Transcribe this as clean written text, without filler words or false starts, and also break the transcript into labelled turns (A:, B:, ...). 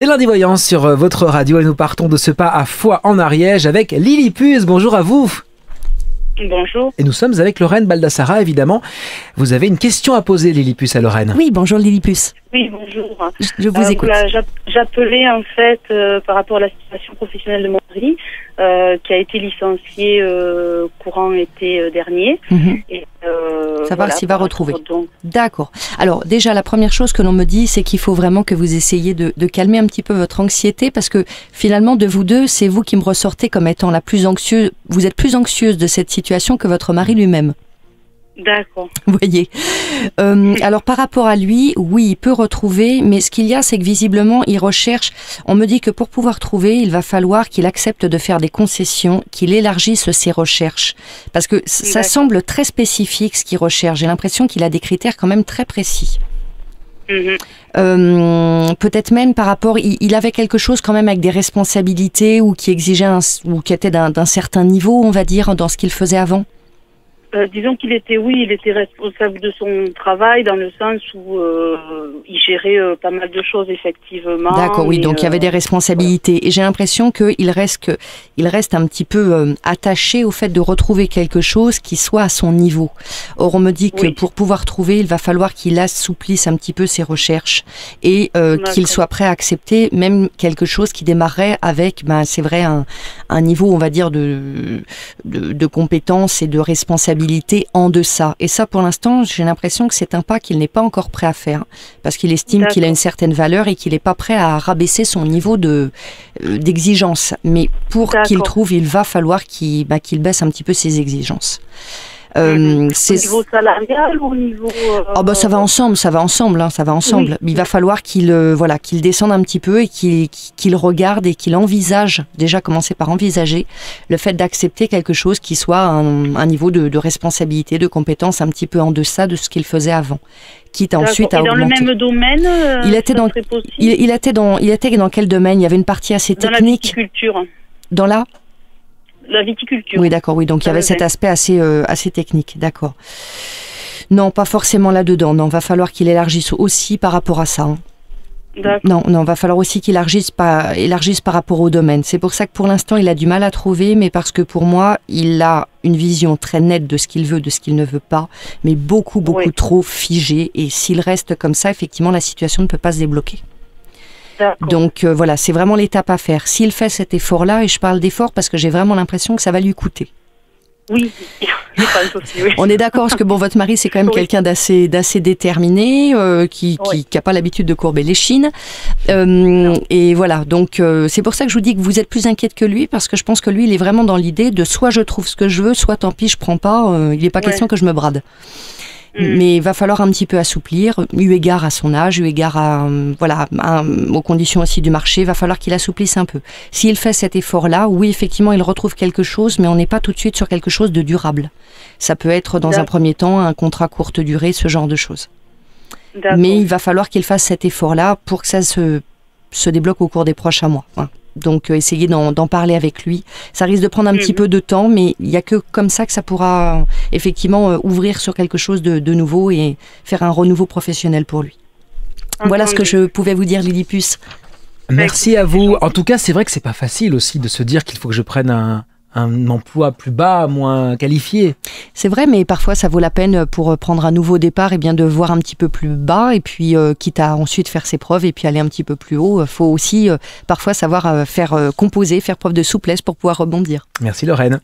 A: C'est lundi voyance sur votre radio et nous partons de ce pas à Foix en Ariège avec Lilliput. Bonjour à vous.
B: Bonjour.
A: Et nous sommes avec Lorraine Baldassara, évidemment. Vous avez une question à poser, Lilliput, à Lorraine.
C: Oui, bonjour Lilliput.
B: Oui, bonjour.
C: Je vous écoute.
B: Voilà, j'appelais en fait par rapport à la situation professionnelle de mon mari qui a été licencié courant été dernier. Et,
C: savoir s'il va retrouver.
B: Donc...
C: D'accord. Alors déjà, la première chose que l'on me dit, c'est qu'il faut vraiment que vous essayiez de calmer un petit peu votre anxiété parce que finalement, de vous deux, c'est vous qui me ressortez comme étant la plus anxieuse. Vous êtes plus anxieuse de cette situation que votre mari lui-même.
B: D'accord.
C: Vous voyez. Alors par rapport à lui, oui, il peut retrouver, mais ce qu'il y a, c'est que visiblement, il recherche. On me dit que pour pouvoir trouver, il va falloir qu'il accepte de faire des concessions, qu'il élargisse ses recherches, parce que ça semble très spécifique ce qu'il recherche. J'ai l'impression qu'il a des critères quand même très précis. Peut-être même par rapport, il avait quelque chose quand même avec des responsabilités ou qui exigeait ou qui était d'un certain niveau, on va dire, dans ce qu'il faisait avant.
B: Disons qu'il était, il était responsable de son travail dans le sens où il gérait pas mal de choses effectivement.
C: D'accord, oui, donc il y avait des responsabilités. Voilà. Et j'ai l'impression qu'il reste un petit peu attaché au fait de retrouver quelque chose qui soit à son niveau. Or, on me dit que pour pouvoir trouver, il va falloir qu'il assouplisse un petit peu ses recherches et qu'il soit prêt à accepter même quelque chose qui démarrerait avec, c'est vrai, un niveau, on va dire, de compétences et de responsabilité en deçà. Et ça, pour l'instant, j'ai l'impression que c'est un pas qu'il n'est pas encore prêt à faire, parce qu'il estime qu'il a une certaine valeur et qu'il n'est pas prêt à rabaisser son niveau d'exigence. Mais pour qu'il trouve, il va falloir qu'il baisse un petit peu ses exigences.
B: Au niveau salarial ou au niveau...
C: ça va ensemble, Oui. Il va falloir qu'il descende un petit peu et qu'il regarde et qu'il envisage, déjà commencer par envisager le fait d'accepter quelque chose qui soit un niveau de responsabilité, de compétence un petit peu en deçà de ce qu'il faisait avant. Quitte ensuite à augmenter.
B: Dans le même domaine,
C: il était dans quel domaine? Il y avait une partie assez technique.
B: Dans la viticulture.
C: Dans
B: la viticulture.
C: Oui, d'accord, oui. Donc, il y avait cet aspect assez technique, d'accord. Non, pas forcément là-dedans. Non, va falloir qu'il élargisse aussi par rapport à ça. Hein. Non, va falloir aussi qu'il élargisse par rapport au domaine. C'est pour ça que pour l'instant, il a du mal à trouver, mais parce que pour moi, il a une vision très nette de ce qu'il veut, de ce qu'il ne veut pas, mais beaucoup trop figée. Et s'il reste comme ça, effectivement, la situation ne peut pas se débloquer. Donc voilà, c'est vraiment l'étape à faire. S'il fait cet effort-là, et je parle d'effort parce que j'ai vraiment l'impression que ça va lui coûter.
B: Oui, je pense aussi, oui.
C: On est d'accord parce que votre mari c'est quand même quelqu'un d'assez déterminé, qui n'a pas l'habitude de courber les chines. Et voilà, donc c'est pour ça que je vous dis que vous êtes plus inquiète que lui, parce que je pense que lui il est vraiment dans l'idée de soit je trouve ce que je veux, soit tant pis je prends pas, il n'est pas question que je me brade. Mais il va falloir un petit peu assouplir, eu égard à son âge, eu égard aux conditions aussi du marché, il va falloir qu'il assouplisse un peu. S'il fait cet effort-là, oui, effectivement, il retrouve quelque chose, mais on n'est pas tout de suite sur quelque chose de durable. Ça peut être, dans un premier temps, un contrat courte durée, ce genre de choses. Mais il va falloir qu'il fasse cet effort-là pour que ça se débloque au cours des prochains mois. Donc, essayez d'en parler avec lui. Ça risque de prendre un petit peu de temps, mais il n'y a que comme ça que ça pourra effectivement ouvrir sur quelque chose de nouveau et faire un renouveau professionnel pour lui. Voilà ce que je pouvais vous dire, Lilliput.
A: Merci à vous. En tout cas, c'est vrai que c'est pas facile aussi de se dire qu'il faut que je prenne un emploi plus bas, moins qualifié.
C: C'est vrai, mais parfois ça vaut la peine pour prendre un nouveau départ et bien de voir un petit peu plus bas et puis quitte à ensuite faire ses preuves et puis aller un petit peu plus haut. Il faut aussi parfois savoir faire composer, faire preuve de souplesse pour pouvoir rebondir.
A: Merci Lorraine.